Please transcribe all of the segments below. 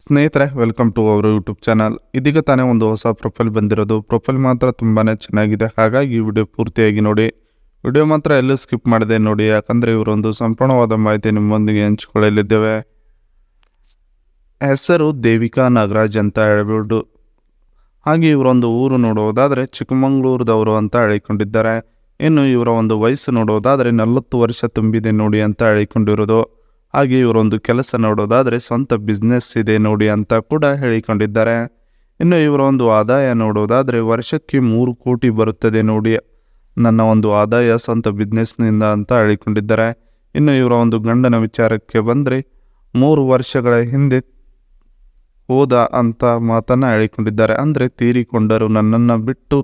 ಸ್ನೇಹಿತರೆ, welcome to our YouTube channel. ಇದೀಗ ತಾನೇ ಒಂದು ಹೊಸ ಪ್ರೊಫೈಲ್ ಬಂದಿರೋದು. ಪ್ರೊಫೈಲ್ ಮಾತ್ರ ತುಂಬಾ ಚೆನ್ನಾಗಿದೆ. ಹಾಗಾಗಿ ಈ ವಿಡಿಯೋ ಪೂರ್ತಿಯಾಗಿ ನೋಡಿ. ವಿಡಿಯೋ ಮಾತ್ರ ಎಲ್ಲೂ ಸ್ಕಿಪ್ ಮಾಡದೆ ನೋಡಿ, ಯಾಕಂದರೆ ಇವರೊಂದು ಸಂಪೂರ್ಣವಾದ ಮಾಹಿತಿ ನಿಮ್ಮೊಂದಿಗೆ ಹಂಚಿಕೊಳ್ಳಲಿದ್ದೇವೆ. ಹೆಸರು ದೇವಿಕಾ ನಾಗರಾಜ್ ಅಂತ ಹೇಳ್ಬಿಟ್ಟು, ಹಾಗೆ ಇವರೊಂದು ಊರು ನೋಡುವುದಾದರೆ ಚಿಕ್ಕಮಗಳೂರದವರು ಅಂತ ಹೇಳಿಕೊಂಡಿದ್ದಾರೆ. ಇನ್ನು ಇವರ ಒಂದು ವಯಸ್ಸು ನೋಡುವುದಾದರೆ 40 ವರ್ಷ ತುಂಬಿದೆ ನೋಡಿ ಅಂತ ಹೇಳಿಕೊಂಡಿರೋದು. ಹಾಗೆ ಇವರೊಂದು ಕೆಲಸ ನೋಡೋದಾದರೆ ಸ್ವಂತ ಬಿಸ್ನೆಸ್ ಇದೆ ನೋಡಿ ಅಂತ ಕೂಡ ಹೇಳಿಕೊಂಡಿದ್ದಾರೆ. ಇನ್ನು ಇವರ ಒಂದು ಆದಾಯ ನೋಡೋದಾದರೆ ವರ್ಷಕ್ಕೆ 3 ಕೋಟಿ ಬರುತ್ತದೆ ನೋಡಿ ನನ್ನ ಒಂದು ಆದಾಯ ಸ್ವಂತ ಬಿಸ್ನೆಸ್ನಿಂದ ಅಂತ ಹೇಳಿಕೊಂಡಿದ್ದಾರೆ. ಇನ್ನು ಇವರ ಒಂದು ಗಂಡನ ವಿಚಾರಕ್ಕೆ ಬಂದರೆ 3 ವರ್ಷಗಳ ಹಿಂದೆ ಹೋದ ಅಂತ ಮಾತನ್ನು ಹೇಳಿಕೊಂಡಿದ್ದಾರೆ. ಅಂದರೆ ತೀರಿಕೊಂಡರು, ನನ್ನನ್ನು ಬಿಟ್ಟು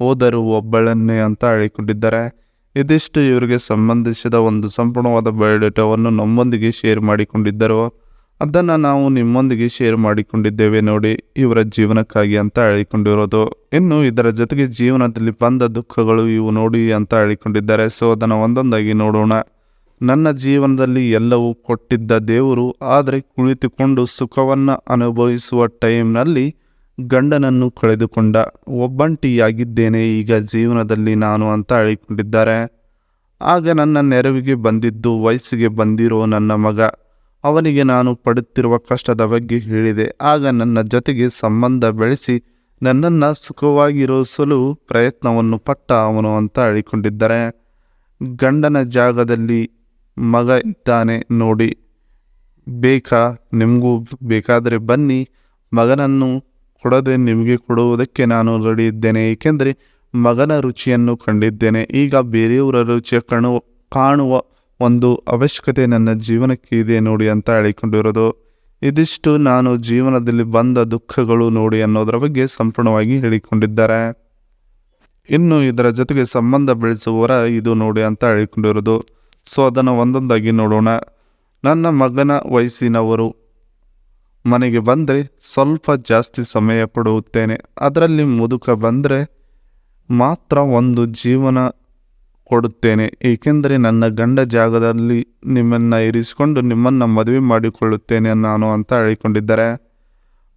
ಹೋದರು ಒಬ್ಬಳನ್ನೇ ಅಂತ ಹೇಳಿಕೊಂಡಿದ್ದಾರೆ. ಇದಿಷ್ಟು ಇವರಿಗೆ ಸಂಬಂಧಿಸಿದ ಒಂದು ಸಂಪೂರ್ಣವಾದ ಬಯೋಡೇಟಾವನ್ನು ನಮ್ಮೊಂದಿಗೆ ಶೇರ್ ಮಾಡಿಕೊಂಡಿದ್ದರು. ಅದನ್ನು ನಾವು ನಿಮ್ಮೊಂದಿಗೆ ಶೇರ್ ಮಾಡಿಕೊಂಡಿದ್ದೇವೆ ನೋಡಿ, ಇವರ ಜೀವನಕ್ಕಾಗಿ ಅಂತ ಹೇಳಿಕೊಂಡಿರೋದು. ಇನ್ನು ಇದರ ಜೊತೆಗೆ ಜೀವನದಲ್ಲಿ ಬಂದ ದುಃಖಗಳು ಇವು ನೋಡಿ ಅಂತ ಹೇಳಿಕೊಂಡಿದ್ದಾರೆ. ಸೊ ಅದನ್ನು ಒಂದೊಂದಾಗಿ ನೋಡೋಣ. ನನ್ನ ಜೀವನದಲ್ಲಿ ಎಲ್ಲವೂ ಕೊಟ್ಟಿದ್ದ ದೇವರು, ಆದರೆ ಕುಳಿತುಕೊಂಡು ಸುಖವನ್ನು ಅನುಭವಿಸುವ ಟೈಮ್ನಲ್ಲಿ ಗಂಡನನ್ನು ಕಳೆದುಕೊಂಡ. ಒಬ್ಬಂಟಿಯಾಗಿದ್ದೇನೆ ಈಗ ಜೀವನದಲ್ಲಿ ನಾನು ಅಂತ ಹೇಳಿಕೊಂಡಿದ್ದಾರೆ. ಆಗ ನನ್ನ ನೆರವಿಗೆ ಬಂದಿದ್ದು ವಯಸ್ಸಿಗೆ ಬಂದಿರೋ ನನ್ನ ಮಗ. ಅವನಿಗೆ ನಾನು ಪಡುತ್ತಿರುವ ಕಷ್ಟದ ಬಗ್ಗೆ ಹೇಳಿದೆ. ಆಗ ನನ್ನ ಜೊತೆಗೆ ಸಂಬಂಧ ಬೆಳೆಸಿ ನನ್ನನ್ನು ಸುಖವಾಗಿರಿಸಲು ಪ್ರಯತ್ನವನ್ನು ಪಟ್ಟ ಅವನು ಅಂತ ಹೇಳಿಕೊಂಡಿದ್ದಾರೆ. ಗಂಡನ ಜಾಗದಲ್ಲಿ ಮಗ ಇದ್ದಾನೆ ನೋಡಿ, ಬೇಕಾ ನಿಮಗೂ? ಬೇಕಾದರೆ ಬನ್ನಿ, ಮಗನನ್ನು ಕೊಡದೆ ನಿಮಗೆ ಕೊಡುವುದಕ್ಕೆ ನಾನು ರೆಡಿ ಇದ್ದೇನೆ. ಏಕೆಂದರೆ ಮಗನ ರುಚಿಯನ್ನು ಕಂಡಿದ್ದೇನೆ. ಈಗ ಬೇರೆಯವರ ರುಚಿಯ ಕಾಣುವ ಒಂದು ಅವಶ್ಯಕತೆ ನನ್ನ ಜೀವನಕ್ಕೆ ಇದೆ ನೋಡಿ ಅಂತ ಹೇಳಿಕೊಂಡಿರೋದು. ಇದಿಷ್ಟು ನಾನು ಜೀವನದಲ್ಲಿ ಬಂದ ದುಃಖಗಳು ನೋಡಿ ಅನ್ನೋದರ ಬಗ್ಗೆ ಸಂಪೂರ್ಣವಾಗಿ ಹೇಳಿಕೊಂಡಿದ್ದಾರೆ. ಇನ್ನು ಇದರ ಜೊತೆಗೆ ಸಂಬಂಧ ಬೆಳೆಸುವವರ ಇದು ನೋಡಿ ಅಂತ ಹೇಳಿಕೊಂಡಿರೋದು. ಸೊ ಅದನ್ನು ಒಂದೊಂದಾಗಿ ನೋಡೋಣ. ನನ್ನ ಮಗನ ವಯಸ್ಸಿನವರು ಮನೆಗೆ ಬಂದರೆ ಸ್ವಲ್ಪ ಜಾಸ್ತಿ ಸಮಯ ಕೊಡುತ್ತೇನೆ. ಅದರಲ್ಲಿ ಮುದುಕ ಬಂದರೆ ಮಾತ್ರ ಒಂದು ಜೀವನ ಕೊಡುತ್ತೇನೆ. ಏಕೆಂದರೆ ನನ್ನ ಗಂಡ ಜಾಗದಲ್ಲಿ ನಿಮ್ಮನ್ನು ಇರಿಸಿಕೊಂಡು ನಿಮ್ಮನ್ನು ಮದುವೆ ಮಾಡಿಕೊಳ್ಳುತ್ತೇನೆ ನಾನು ಅಂತ ಹೇಳಿಕೊಂಡಿದ್ದಾರೆ.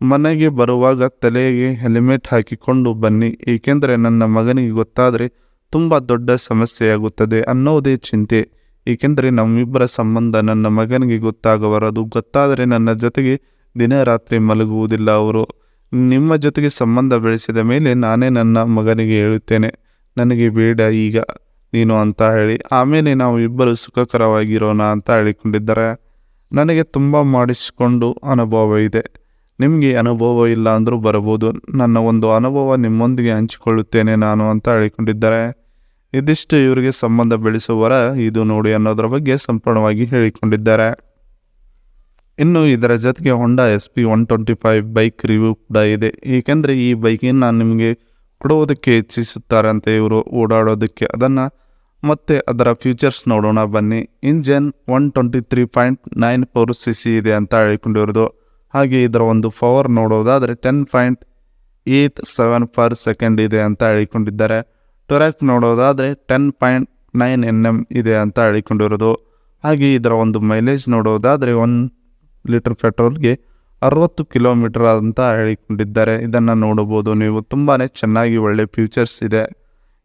ಮನೆಗೆ ಬರುವಾಗ ತಲೆಗೆ ಹೆಲ್ಮೆಟ್ ಹಾಕಿಕೊಂಡು ಬನ್ನಿ, ಏಕೆಂದರೆ ನನ್ನ ಮಗನಿಗೆ ಗೊತ್ತಾದರೆ ತುಂಬ ದೊಡ್ಡ ಸಮಸ್ಯೆಯಾಗುತ್ತದೆ ಅನ್ನೋದೇ ಚಿಂತೆ. ಏಕೆಂದರೆ ನಮ್ಮಿಬ್ಬರ ಸಂಬಂಧ ನನ್ನ ಮಗನಿಗೆ ಗೊತ್ತಾಗಬಾರದು. ಗೊತ್ತಾದರೆ ನನ್ನ ಜೊತೆಗೆ ದಿನ ರಾತ್ರಿ ಮಲಗುವುದಿಲ್ಲ ಅವರು. ನಿಮ್ಮ ಜೊತೆಗೆ ಸಂಬಂಧ ಬೆಳೆಸಿದ ಮೇಲೆ ನಾನೇ ನನ್ನ ಮಗನಿಗೆ ಹೇಳುತ್ತೇನೆ, ನನಗೆ ಬೇಡ ಈಗ ನೀನು ಅಂತ ಹೇಳಿ. ಆಮೇಲೆ ನಾವು ಇಬ್ಬರು ಸುಖಕರವಾಗಿರೋಣ ಅಂತ ಹೇಳಿಕೊಂಡಿದ್ದಾರೆ. ನನಗೆ ತುಂಬ ಮಾಡಿಸಿಕೊಂಡು ಅನುಭವ ಇದೆ. ನಿಮಗೆ ಅನುಭವ ಇಲ್ಲ ಅಂದರೂ ಬರಬಹುದು. ನನ್ನ ಒಂದು ಅನುಭವ ನಿಮ್ಮೊಂದಿಗೆ ಹಂಚಿಕೊಳ್ಳುತ್ತೇನೆ ನಾನು ಅಂತ ಹೇಳಿಕೊಂಡಿದ್ದಾರೆ. ಇದಿಷ್ಟು ಇವರಿಗೆ ಸಂಬಂಧ ಬೆಳೆಸುವವರ ಇದು ನೋಡಿ ಅನ್ನೋದರ ಬಗ್ಗೆ ಸಂಪೂರ್ಣವಾಗಿ ಹೇಳಿಕೊಂಡಿದ್ದಾರೆ. ಇನ್ನು ಇದರ ಜೊತೆಗೆ ಹೊಂಡಾ SP 125 ಬೈಕ್ ರಿವ್ಯೂ ಕೂಡ ಇದೆ. ಏಕೆಂದರೆ ಈ ಬೈಕನ್ನು ನಾನು ನಿಮಗೆ ಕೊಡುವುದಕ್ಕೆ ಇಚ್ಛಿಸುತ್ತಾರಂತೆ ಇವರು ಓಡಾಡೋದಕ್ಕೆ. ಅದನ್ನು ಮತ್ತು ಅದರ ಫ್ಯೂಚರ್ಸ್ ನೋಡೋಣ ಬನ್ನಿ. ಇಂಜನ್ 123.94 cc ಇದೆ ಅಂತ ಹೇಳಿಕೊಂಡಿರೋದು. ಹಾಗೆ ಇದರ ಒಂದು ಪವರ್ ನೋಡೋದಾದರೆ 10.87 per second ಇದೆ ಅಂತ ಹೇಳಿಕೊಂಡಿದ್ದಾರೆ. ಟೊರ್ಕ್ ನೋಡೋದಾದರೆ 10.9 Nm ಇದೆ ಅಂತ ಹೇಳಿಕೊಂಡಿರೋದು. ಹಾಗೆ ಇದರ ಒಂದು ಮೈಲೇಜ್ ನೋಡೋದಾದರೆ 1 ಲೀಟರ್ ಪೆಟ್ರೋಲ್ಗೆ 60 ಕಿಲೋಮೀಟರ್ ಅಂತ ಹೇಳಿಕೊಂಡಿದ್ದಾರೆ. ಇದನ್ನು ನೋಡಬಹುದು ನೀವು. ತುಂಬಾ ಚೆನ್ನಾಗಿ ಒಳ್ಳೆ ಫ್ಯೂಚರ್ಸ್ ಇದೆ.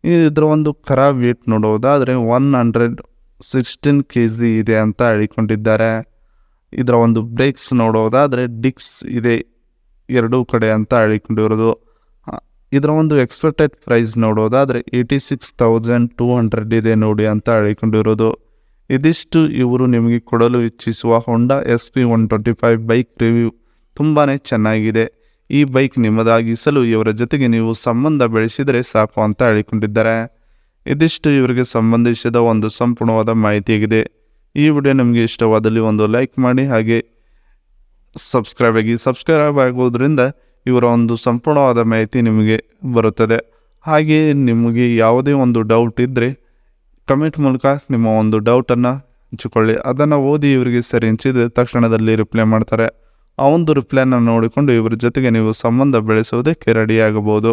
ಇದರ ಒಂದು ಖರಾಬ್ ವೇಟ್ ನೋಡೋದಾದರೆ 116 kg ಇದೆ ಅಂತ ಹೇಳಿಕೊಂಡಿದ್ದಾರೆ. ಇದರ ಒಂದು ಬ್ರೇಕ್ಸ್ ನೋಡೋದಾದರೆ ಡಿಕ್ಸ್ ಇದೆ ಎರಡೂ ಕಡೆ ಅಂತ ಹೇಳಿಕೊಂಡಿರೋದು. ಇದರ ಒಂದು ಎಕ್ಸ್ಪೆಕ್ಟೆಡ್ ಪ್ರೈಸ್ ನೋಡೋದಾದರೆ 86,200 ಇದೆ ನೋಡಿ ಅಂತ ಹೇಳಿಕೊಂಡಿರೋದು. ಇದಿಷ್ಟು ಇವರು ನಿಮಗೆ ಕೊಡಲು ಇಚ್ಛಿಸುವ ಹೊಂಡಾ SP 125 ಬೈಕ್ ರಿವ್ಯೂ. ತುಂಬಾ ಚೆನ್ನಾಗಿದೆ. ಈ ಬೈಕ್ ನಿಮ್ಮದಾಗಿಸಲು ಇವರ ಜೊತೆಗೆ ನೀವು ಸಂಬಂಧ ಬೆಳೆಸಿದರೆ ಸಾಕು ಅಂತ ಹೇಳಿಕೊಂಡಿದ್ದಾರೆ. ಇದಿಷ್ಟು ಇವರಿಗೆ ಸಂಬಂಧಿಸಿದ ಒಂದು ಸಂಪೂರ್ಣವಾದ ಮಾಹಿತಿಯಾಗಿದೆ. ಈ ವಿಡಿಯೋ ನಿಮಗೆ ಇಷ್ಟವಾದಲ್ಲಿ ಒಂದು ಲೈಕ್ ಮಾಡಿ, ಹಾಗೆ ಸಬ್ಸ್ಕ್ರೈಬ್ ಆಗೋದ್ರಿಂದ ಇವರ ಒಂದು ಸಂಪೂರ್ಣವಾದ ಮಾಹಿತಿ ನಿಮಗೆ ಬರುತ್ತದೆ. ಹಾಗೆ ನಿಮಗೆ ಯಾವುದೇ ಒಂದು ಡೌಟ್ ಇದ್ದರೆ ಕಮೆಂಟ್ ಮೂಲಕ ನಿಮ್ಮ ಒಂದು ಡೌಟನ್ನು ಹಂಚಿಕೊಳ್ಳಿ. ಅದನ್ನು ಓದಿ ಇವರಿಗೆ ಸರಿ ಅನಿಸಿದರೆ ತಕ್ಷಣದಲ್ಲಿ ರಿಪ್ಲೈ ಮಾಡ್ತಾರೆ. ಆ ಒಂದು ರಿಪ್ಲೈನ ನೋಡಿಕೊಂಡು ಇವರ ಜೊತೆಗೆ ನೀವು ಸಂಬಂಧ ಬೆಳೆಸೋದಕ್ಕೆ ರೆಡಿಯಾಗಬಹುದು.